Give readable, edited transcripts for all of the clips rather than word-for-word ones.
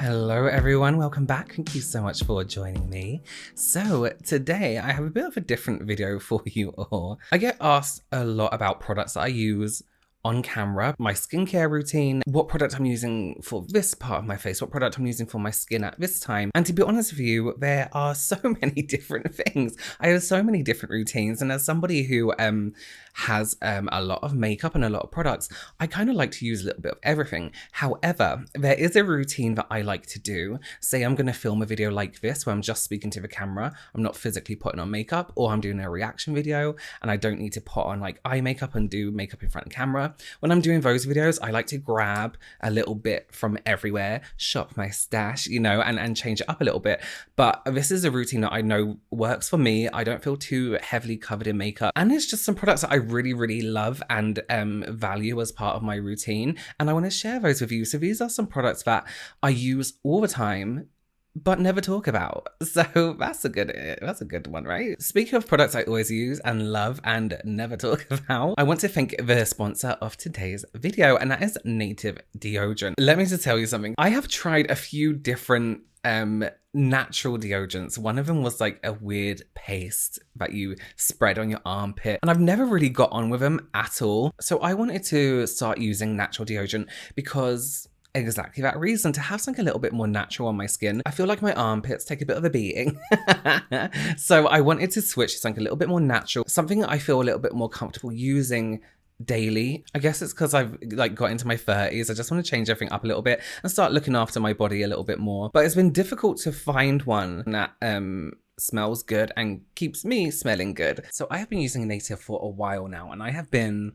Hello everyone, welcome back. Thank you so much for joining me. So today I have a bit of a different video for you all. I get asked a lot about products that I use on camera, my skincare routine, what product I'm using for this part of my face, what product I'm using for my skin at this time. And to be honest with you, there are so many different things. I have so many different routines, and as somebody who has a lot of makeup and a lot of products, I kind of like to use a little bit of everything. However, there is a routine that I like to do. Say I'm going to film a video like this where I'm just speaking to the camera, I'm not physically putting on makeup, or I'm doing a reaction video and I don't need to put on like eye makeup and do makeup in front of camera. When I'm doing those videos, I like to grab a little bit from everywhere, shop my stash, you know, and change it up a little bit. But this is a routine that I know works for me. I don't feel too heavily covered in makeup. And it's just some products that I really, really love and value as part of my routine. And I want to share those with you. So these are some products that I use all the time, but never talk about. So that's a good one, right? Speaking of products I always use and love and never talk about, I want to thank the sponsor of today's video, and that is Native Deodorant. Let me just tell you something. I have tried a few different natural deodorants. One of them was like a weird paste that you spread on your armpit, and I've never really got on with them at all. So I wanted to start using natural deodorant because exactly that reason, to have something a little bit more natural on my skin. I feel like my armpits take a bit of a beating. So I wanted to switch to something a little bit more natural, something that I feel a little bit more comfortable using daily. I guess it's because I've like got into my 30s. I just want to change everything up a little bit and start looking after my body a little bit more. But it's been difficult to find one that smells good and keeps me smelling good. So I have been using Native for a while now, and I have been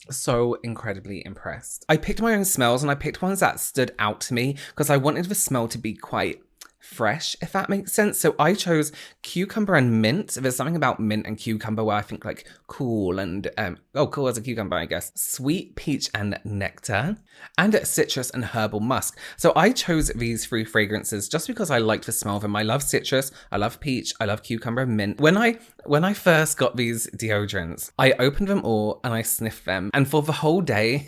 so incredibly impressed. I picked my own smells, and I picked ones that stood out to me because I wanted the smell to be quite fresh, if that makes sense. So I chose cucumber and mint. There's something about mint and cucumber where I think like cool and cool as a cucumber, I guess. Sweet peach and nectar, and citrus and herbal musk. So I chose these three fragrances just because I liked the smell of them. I love citrus, I love peach, I love cucumber and mint. When I first got these deodorants, I opened them all and I sniffed them, and for the whole day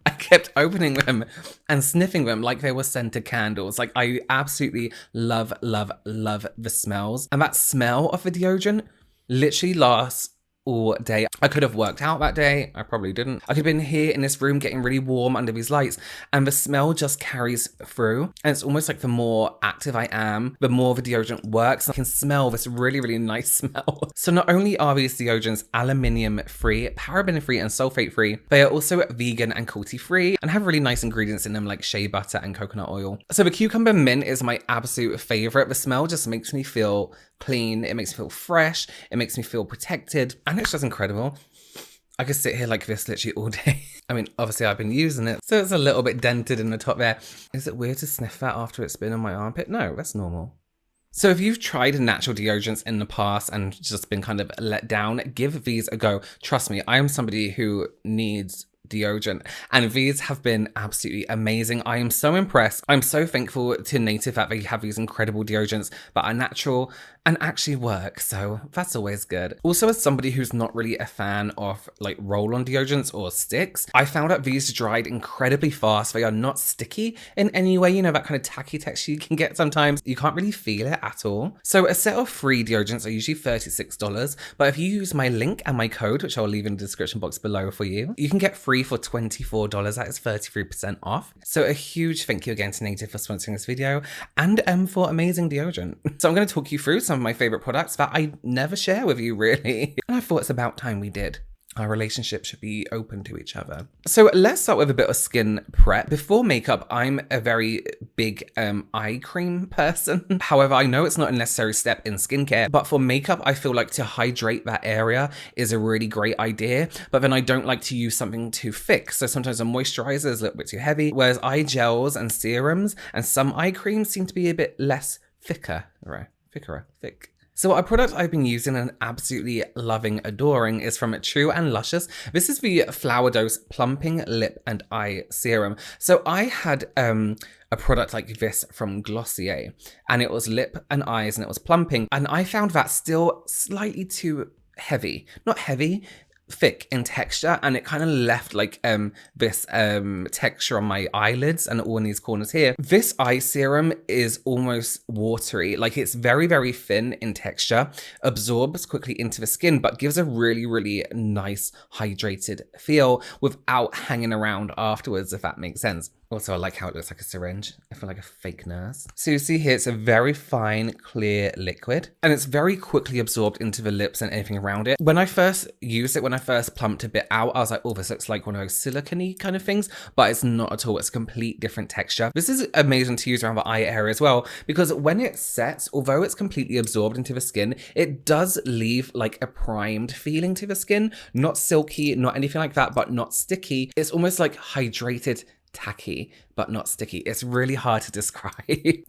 I kept opening them and sniffing them like they were scented candles. Like, I absolutely love the smells. And that smell of the deodorant literally lasts all day. I could have worked out that day. I probably didn't. I could have been here in this room getting really warm under these lights, and the smell just carries through. And it's almost like the more active I am, the more the deodorant works. I can smell this really, really nice smell. So not only are these deodorants aluminium free, paraben free, and sulfate free, they are also vegan and cruelty free and have really nice ingredients in them like shea butter and coconut oil. So the cucumber mint is my absolute favorite. The smell just makes me feel clean. It makes me feel fresh. It makes me feel protected. And it's just incredible. I could sit here like this literally all day. I mean, obviously I've been using it, so it's a little bit dented in the top there. Is it weird to sniff that after it's been on my armpit? No, that's normal. So if you've tried natural deodorants in the past and just been kind of let down, give these a go. Trust me, I am somebody who needs deodorant, and these have been absolutely amazing. I am so impressed. I'm so thankful to Native that they have these incredible deodorants that are natural and actually work, so that's always good. Also, as somebody who's not really a fan of like roll-on deodorants or sticks, I found out these dried incredibly fast. They are not sticky in any way, you know, that kind of tacky texture you can get sometimes. You can't really feel it at all. So a set of 3 deodorants are usually $36, but if you use my link and my code, which I'll leave in the description box below for you, you can get 3 for $24. That is 33% off. So a huge thank you again to Native for sponsoring this video and for amazing deodorant. So I'm going to talk you through some of my favorite products that I never share with you, really. And I thought it's about time we did. Our relationship should be open to each other. So let's start with a bit of skin prep. Before makeup, I'm a very big eye cream person. However, I know it's not a necessary step in skincare, but for makeup, I feel like to hydrate that area is a really great idea. But then I don't like to use something too thick. So sometimes a moisturizer is a little bit too heavy, whereas eye gels and serums and some eye creams seem to be a bit less thick. So a product I've been using and absolutely loving, adoring is from True and Luscious. This is the Flowerdose Plumping Lip and Eye Serum. So I had a product like this from Glossier, and it was lip and eyes and it was plumping. And I found that still slightly too heavy. Not heavy, thick in texture, and it kind of left like this texture on my eyelids and all in these corners here. This eye serum is almost watery, like it's very, very thin in texture, absorbs quickly into the skin, but gives a really, really nice hydrated feel without hanging around afterwards, if that makes sense. Also, I like how it looks like a syringe. I feel like a fake nurse. So you see here, it's a very fine, clear liquid, and it's very quickly absorbed into the lips and anything around it. When I first used it, when I first plumped a bit out, I was like, oh, this looks like one of those silicone-y kind of things, but it's not at all. It's a complete different texture. This is amazing to use around the eye area as well, because when it sets, although it's completely absorbed into the skin, it does leave like a primed feeling to the skin. Not silky, not anything like that, but not sticky. It's almost like hydrated tacky, but not sticky. It's really hard to describe,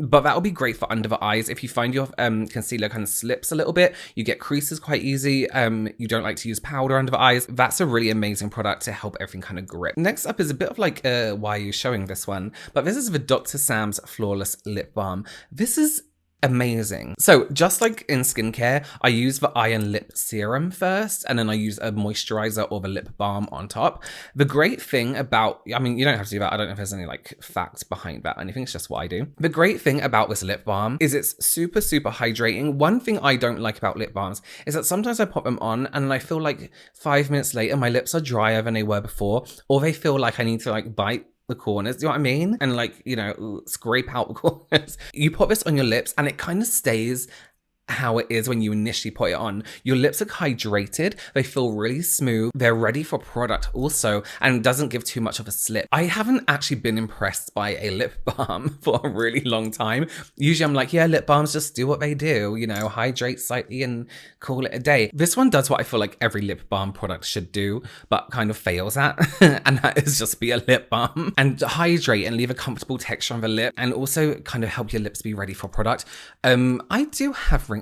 but that will be great for under the eyes. If you find your concealer kind of slips a little bit, you get creases quite easy, you don't like to use powder under the eyes, that's a really amazing product to help everything kind of grip. Next up is a bit of like, why are you showing this one? But this is the Dr. Sam's Flawless Lip Balm. This is amazing. So just like in skincare, I use the eye and lip serum first, and then I use a moisturizer or the lip balm on top. The great thing about, I mean, you don't have to do that. I don't know if there's any like facts behind that or anything. It's just what I do. The great thing about this lip balm is it's super, super hydrating. One thing I don't like about lip balms is that sometimes I pop them on and I feel like 5 minutes later, my lips are drier than they were before, or they feel like I need to like bite the corners, do you know what I mean? And like, you know, scrape out the corners. You put this on your lips and it kind of stays how it is when you initially put it on. Your lips are hydrated, they feel really smooth, they're ready for product also, and doesn't give too much of a slip. I haven't actually been impressed by a lip balm for a really long time. Usually I'm like, yeah, lip balms just do what they do, you know, hydrate slightly and call it a day. This one does what I feel like every lip balm product should do, but kind of fails at, and that is just be a lip balm and hydrate and leave a comfortable texture on the lip, and also kind of help your lips be ready for product.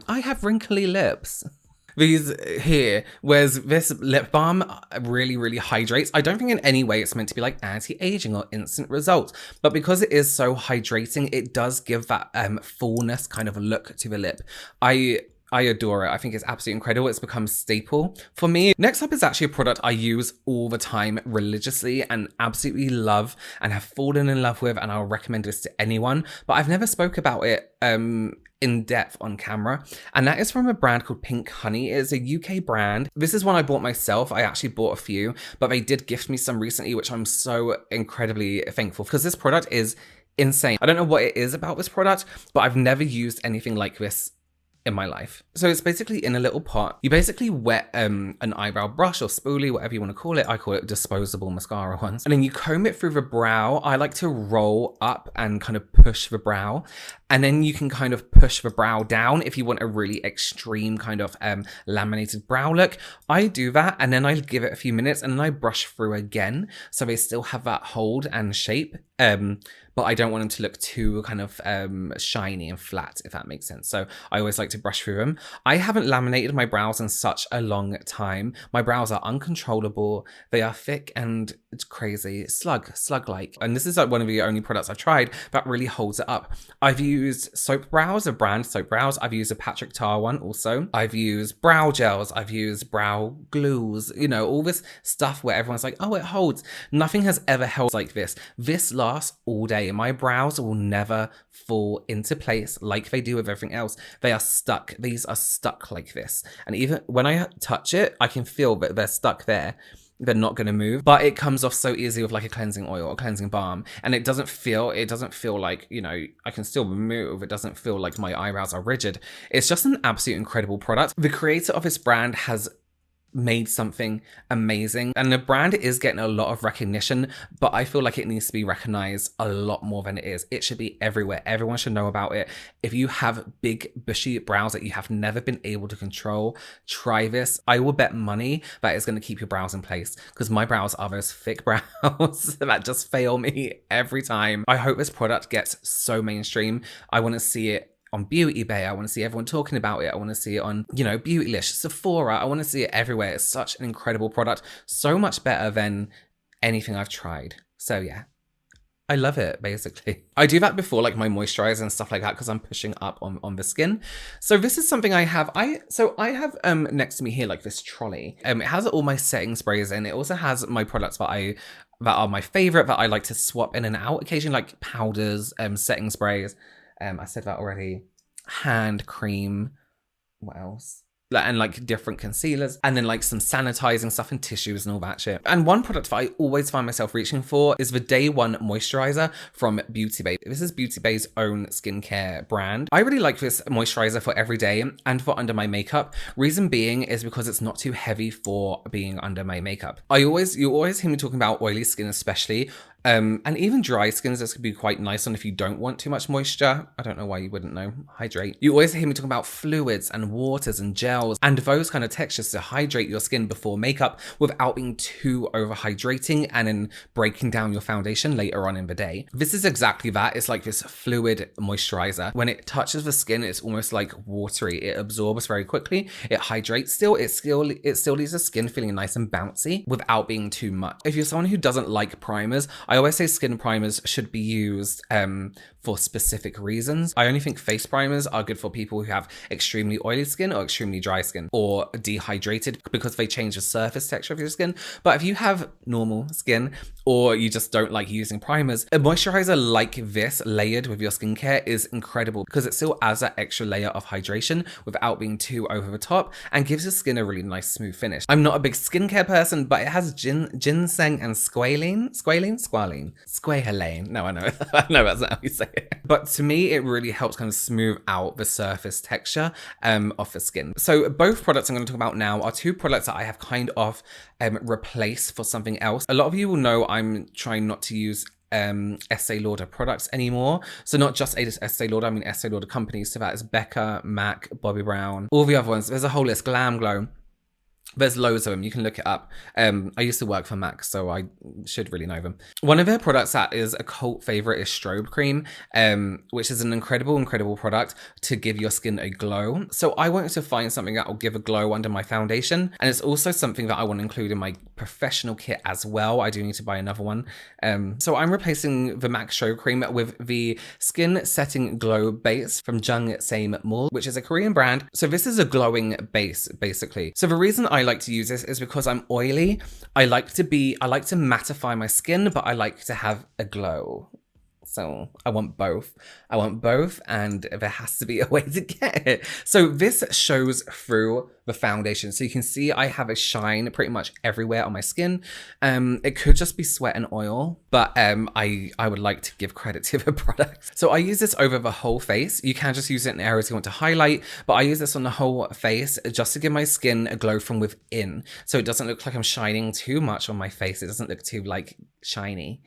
I have wrinkly lips. These here, whereas this lip balm really, really hydrates. I don't think in any way it's meant to be like anti-aging or instant results, but because it is so hydrating, it does give that fullness kind of look to the lip. I adore it. I think it's absolutely incredible. It's become a staple for me. Next up is actually a product I use all the time religiously and absolutely love and have fallen in love with, and I'll recommend this to anyone, but I've never spoke about it in depth on camera, and that is from a brand called Pink Honey. It is a UK brand. This is one I bought myself. I actually bought a few, but they did gift me some recently, which I'm so incredibly thankful, because this product is insane. I don't know what it is about this product, but I've never used anything like this in my life. So it's basically in a little pot. You basically wet an eyebrow brush or spoolie, whatever you want to call it. I call it disposable mascara ones. And then you comb it through the brow. I like to roll up and kind of push the brow. And then you can kind of push the brow down if you want a really extreme kind of laminated brow look. I do that, and then I give it a few minutes, and then I brush through again, so they still have that hold and shape. But I don't want them to look too kind of shiny and flat, if that makes sense. So I always like to brush through them. I haven't laminated my brows in such a long time. My brows are uncontrollable. They are thick and it's crazy, slug-like. And this is like one of the only products I've tried that really holds it up. I've used soap brows, a brand soap brows. I've used a Patrick Tar one also. I've used brow gels. I've used brow glues, you know, all this stuff where everyone's like, oh, it holds. Nothing has ever held like this. This lasts all day. My brows will never fall into place like they do with everything else. They are stuck. These are stuck like this. And even when I touch it, I can feel that they're stuck there. They're not going to move, but it comes off so easy with like a cleansing oil or cleansing balm, and it doesn't feel like, you know, I can still move. It doesn't feel like my eyebrows are rigid. It's just an absolute incredible product. The creator of this brand has made something amazing, and the brand is getting a lot of recognition, but I feel like it needs to be recognized a lot more than it is. It should be everywhere. Everyone should know about it. If you have big bushy brows that you have never been able to control, try this. I will bet money that it's going to keep your brows in place, because my brows are those thick brows that just fail me every time. I hope this product gets so mainstream. I want to see it on Beauty Bay. I want to see everyone talking about it. I want to see it on, you know, Beautylish, Sephora. I want to see it everywhere. It's such an incredible product. So much better than anything I've tried. So yeah, I love it, basically. I do that before like my moisturizer and stuff like that because I'm pushing up on the skin. So this is something I have. I have next to me here like this trolley. It has all my setting sprays and it also has my products that are my favorite that I like to swap in and out occasionally, like powders, setting sprays. I said that already. Hand cream. What else? And like different concealers, and then like some sanitizing stuff and tissues and all that shit. And one product that I always find myself reaching for is the Day One Moisturizer from Beauty Bay. This is Beauty Bay's own skincare brand. I really like this moisturizer for every day and for under my makeup. Reason being is because it's not too heavy for being under my makeup. You always hear me talking about oily skin, especially. And even dry skins, this could be quite nice on if you don't want too much moisture. I don't know why you wouldn't know. Hydrate. You always hear me talking about fluids and waters and gels and those kind of textures to hydrate your skin before makeup without being too overhydrating and then breaking down your foundation later on in the day. This is exactly that. It's like this fluid moisturizer. When it touches the skin, it's almost like watery. It absorbs very quickly. It hydrates still. It still leaves the skin feeling nice and bouncy without being too much. If you're someone who doesn't like primers, I always say skin primers should be used for specific reasons. I only think face primers are good for people who have extremely oily skin or extremely dry skin or dehydrated because they change the surface texture of your skin. But if you have normal skin or you just don't like using primers, a moisturizer like this layered with your skincare is incredible because it still adds that extra layer of hydration without being too over the top and gives your skin a really nice smooth finish. I'm not a big skincare person, but it has ginseng and squalene. No, I know. I know that's not how you say it. But to me, it really helps kind of smooth out the surface texture of the skin. So both products I'm going to talk about now are two products that I have kind of replaced for something else. A lot of you will know I'm trying not to use Estee Lauder products anymore. So not just Estee Lauder, I mean Estee Lauder companies. So that is Becca, MAC, Bobbi Brown, all the other ones. There's a whole list. Glam Glow. There's loads of them. You can look it up. I used to work for MAC, so I should really know them. One of their products that is a cult favorite is Strobe Cream, which is an incredible product to give your skin a glow. So I wanted to find something that will give a glow under my foundation. And it's also something that I want to include in my professional kit as well. I do need to buy another one. So I'm replacing the MAC Strobe Cream with the Skin Setting Glow Base from Jung Same Mall, which is a Korean brand. So this is a glowing base, basically. So the reason I like to use this is because I'm oily. I like to mattify my skin, but I like to have a glow. So I want both. And there has to be a way to get it. So this shows through the foundation. So you can see I have a shine pretty much everywhere on my skin. It could just be sweat and oil, but I would like to give credit to the product. So I use this over the whole face. You can just use it in areas you want to highlight, but I use this on the whole face just to give my skin a glow from within. So it doesn't look like I'm shining too much on my face. It doesn't look too like shiny.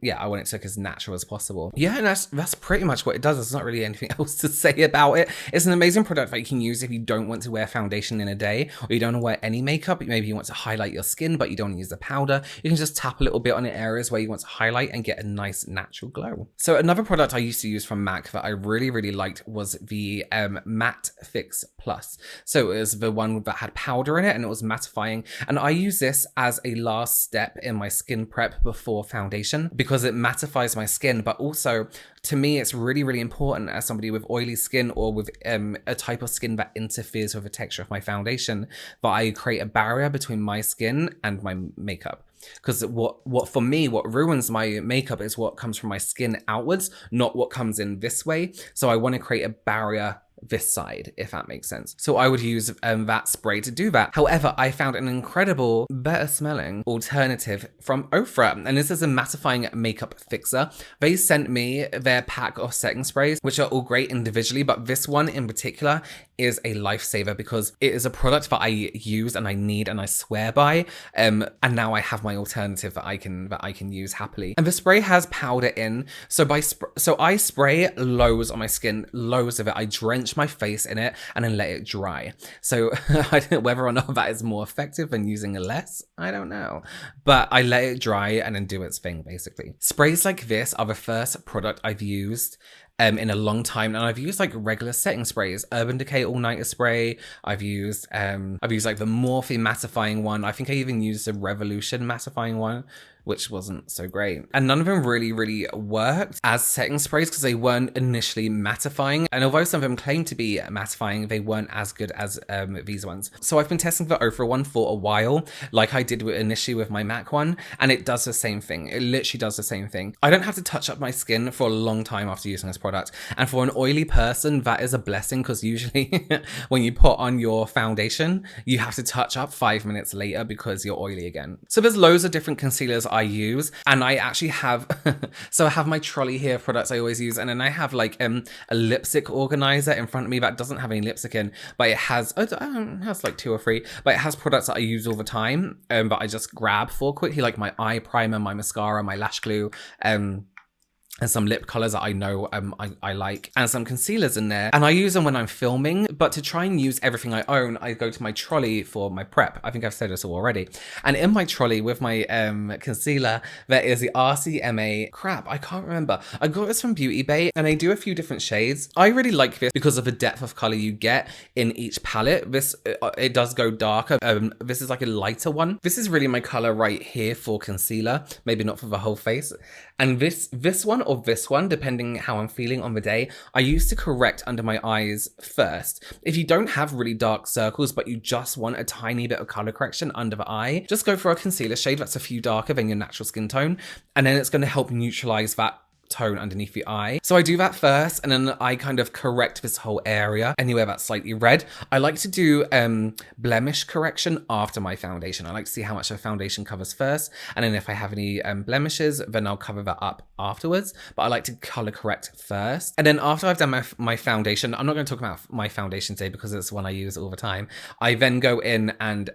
Yeah, I want it to look as natural as possible. Yeah, and that's pretty much what it does. There's not really anything else to say about it. It's an amazing product that you can use if you don't want to wear foundation in a day, or you don't want to wear any makeup. Maybe you want to highlight your skin, but you don't want to use the powder. You can just tap a little bit on the areas where you want to highlight and get a nice natural glow. So another product I used to use from MAC that I really liked was the Matte Fix Plus. So it was the one that had powder in it and it was mattifying. And I use this as a last step in my skin prep before foundation because it mattifies my skin, but also to me it's really important as somebody with oily skin or with a type of skin that interferes with the texture of my foundation that I create a barrier between my skin and my makeup. Because what for me, what ruins my makeup is what comes from my skin outwards, not what comes in this way. So I want to create a barrier this side, if that makes sense. So I would use that spray to do that. However, I found an incredible, better smelling alternative from Ofra, and this is a mattifying makeup fixer. They sent me their pack of setting sprays, which are all great individually, but this one in particular is a lifesaver because it is a product that I use and I need and I swear by, and now I have my alternative that I can use happily. And the spray has powder in, so I spray loads on my skin, loads of it. I drench my face in it and then let it dry. So I don't know whether or not that is more effective than using less. I don't know, but I let it dry and then do its thing basically. Sprays like this are the first product I've used in a long time, and I've used like regular setting sprays, Urban Decay All Nighter spray. I've used like the Morphe mattifying one. I think I even used the Revolution mattifying one, which wasn't so great. And none of them really worked as setting sprays because they weren't initially mattifying. And although some of them claimed to be mattifying, they weren't as good as these ones. So I've been testing the Ofra one for a while, like I did initially with my MAC one, and it does the same thing. It literally does the same thing. I don't have to touch up my skin for a long time after using this product. And for an oily person, that is a blessing, because usually when you put on your foundation, you have to touch up 5 minutes later because you're oily again. So there's loads of different concealers I use, and I actually have so I have my trolley here of products I always use, and then I have like a lipstick organizer in front of me that doesn't have any lipstick in, but it has like 2 or 3, but it has products that I use all the time, but I just grab for quickly, like my eye primer, my mascara, my lash glue, and some lip colors that I know I like, and some concealers in there. And I use them when I'm filming, but to try and use everything I own, I go to my trolley for my prep. I think I've said this all already. And in my trolley with my concealer, there is the RCMA, crap, I can't remember. I got this from Beauty Bay, and they do a few different shades. I really like this because of the depth of color you get in each palette. This, it does go darker. This is like a lighter one. This is really my color right here for concealer, maybe not for the whole face. And this one or this one, depending how I'm feeling on the day, I used to correct under my eyes first. If you don't have really dark circles, but you just want a tiny bit of color correction under the eye, just go for a concealer shade that's a few darker than your natural skin tone, and then it's going to help neutralize that tone underneath the eye. So I do that first, and then I kind of correct this whole area, anywhere that's slightly red. I like to do blemish correction after my foundation. I like to see how much the foundation covers first, and then if I have any blemishes, then I'll cover that up afterwards. But I like to color correct first, and then after I've done my foundation, I'm not going to talk about my foundation today because it's one I use all the time. I then go in and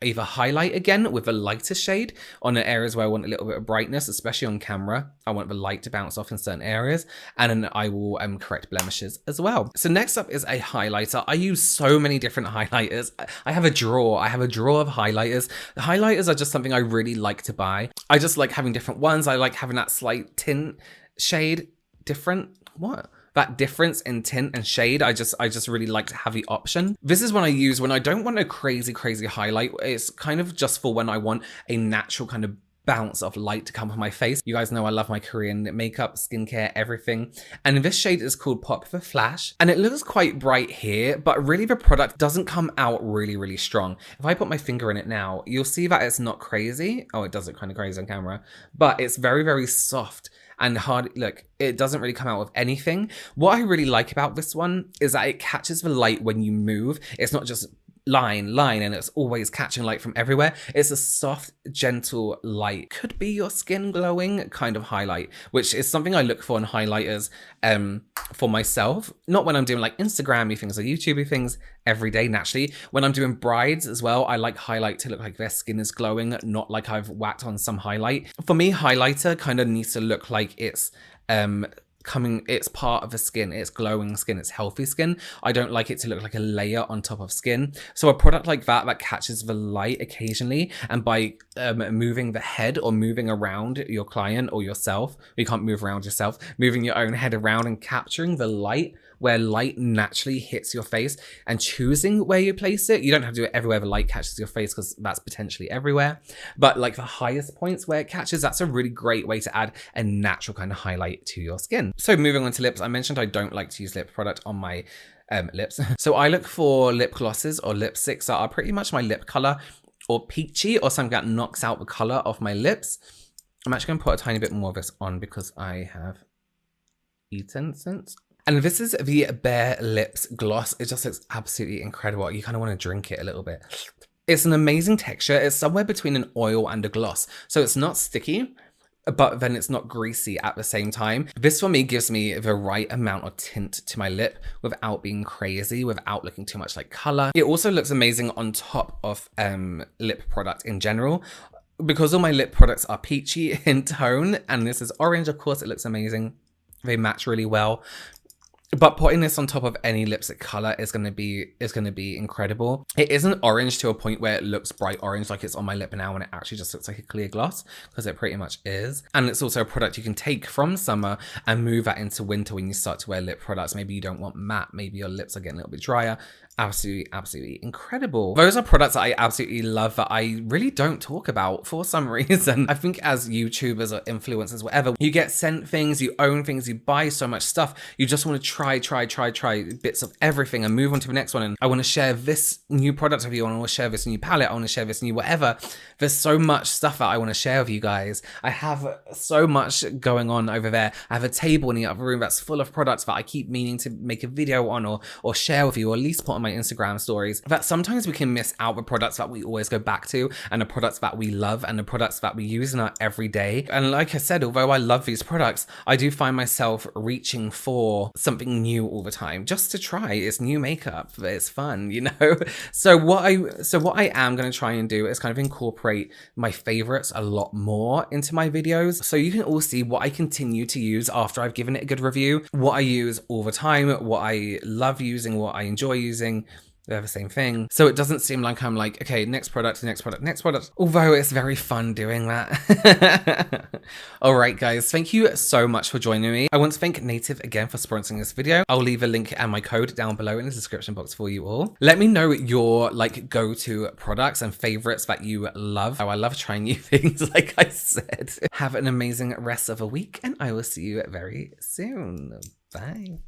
either highlight again with a lighter shade on the areas where I want a little bit of brightness, especially on camera. I want the light to bounce off in certain areas, and then I will correct blemishes as well. So next up is a highlighter. I use so many different highlighters. I have a drawer of highlighters. The highlighters are just something I really like to buy. I just like having different ones. I like having that slight tint shade different. What? That difference in tint and shade, I just really like to have the option. This is one I use when I don't want a crazy highlight. It's kind of just for when I want a natural kind of bounce of light to come on my face. You guys know I love my Korean makeup, skincare, everything. And this shade is called Pop the Flash. And it looks quite bright here, but really the product doesn't come out really strong. If I put my finger in it now, you'll see that it's not crazy. Oh, it does look kind of crazy on camera, but it's very soft and hard. Look, it doesn't really come out with anything. What I really like about this one is that it catches the light when you move. It's not just line, and it's always catching light from everywhere. It's a soft, gentle light. Could be your skin glowing kind of highlight, which is something I look for in highlighters for myself. Not when I'm doing like Instagram-y things or YouTube-y things every day, naturally. When I'm doing brides as well, I like highlight to look like their skin is glowing, not like I've whacked on some highlight. For me, highlighter kind of needs to look like it's it's part of the skin, it's glowing skin, it's healthy skin. I don't like it to look like a layer on top of skin. So a product like that catches the light occasionally, and by moving the head or moving around your client or yourself, you can't move around yourself, moving your own head around and capturing the light where light naturally hits your face and choosing where you place it. You don't have to do it everywhere the light catches your face because that's potentially everywhere. But like the highest points where it catches, that's a really great way to add a natural kind of highlight to your skin. So moving on to lips, I mentioned I don't like to use lip product on my lips. So I look for lip glosses or lipsticks that are pretty much my lip color or peachy or something that knocks out the color of my lips. I'm actually gonna put a tiny bit more of this on because I have eaten since. And this is the Bare Lips gloss. It just looks absolutely incredible. You kind of want to drink it a little bit. It's an amazing texture. It's somewhere between an oil and a gloss. So it's not sticky, but then it's not greasy at the same time. This for me gives me the right amount of tint to my lip without being crazy, without looking too much like color. It also looks amazing on top of lip product in general. Because all my lip products are peachy in tone, and this is orange, of course, it looks amazing. They match really well. But putting this on top of any lipstick color is gonna be incredible. It isn't orange to a point where it looks bright orange like it's on my lip now, and it actually just looks like a clear gloss, because it pretty much is. And it's also a product you can take from summer and move that into winter when you start to wear lip products. Maybe you don't want matte, maybe your lips are getting a little bit drier. Absolutely incredible. Those are products that I absolutely love that I really don't talk about for some reason. I think as YouTubers or influencers, whatever, you get sent things, you own things, you buy so much stuff, you just want to try bits of everything and move on to the next one. And I want to share this new product with you, I want to share this new palette, I want to share this new whatever. There's so much stuff that I want to share with you guys. I have so much going on over there. I have a table in the other room that's full of products that I keep meaning to make a video on or share with you, or at least put on my Instagram stories, that sometimes we can miss out the products that we always go back to, and the products that we love, and the products that we use in our everyday. And like I said, although I love these products, I do find myself reaching for something new all the time just to try. It's new makeup, it's fun, you know. So what I am going to try and do is kind of incorporate my favorites a lot more into my videos, so you can all see what I continue to use after I've given it a good review, what I use all the time, what I love using, what I enjoy using. They're the same thing. So it doesn't seem like I'm like, okay, next product, although it's very fun doing that. All right, guys, thank you so much for joining me. I want to thank Native again for sponsoring this video. I'll leave a link and my code down below in the description box for you all. Let me know your like go-to products and favorites that you love. Oh, I love trying new things, like I said. Have an amazing rest of a week, and I will see you very soon. Bye.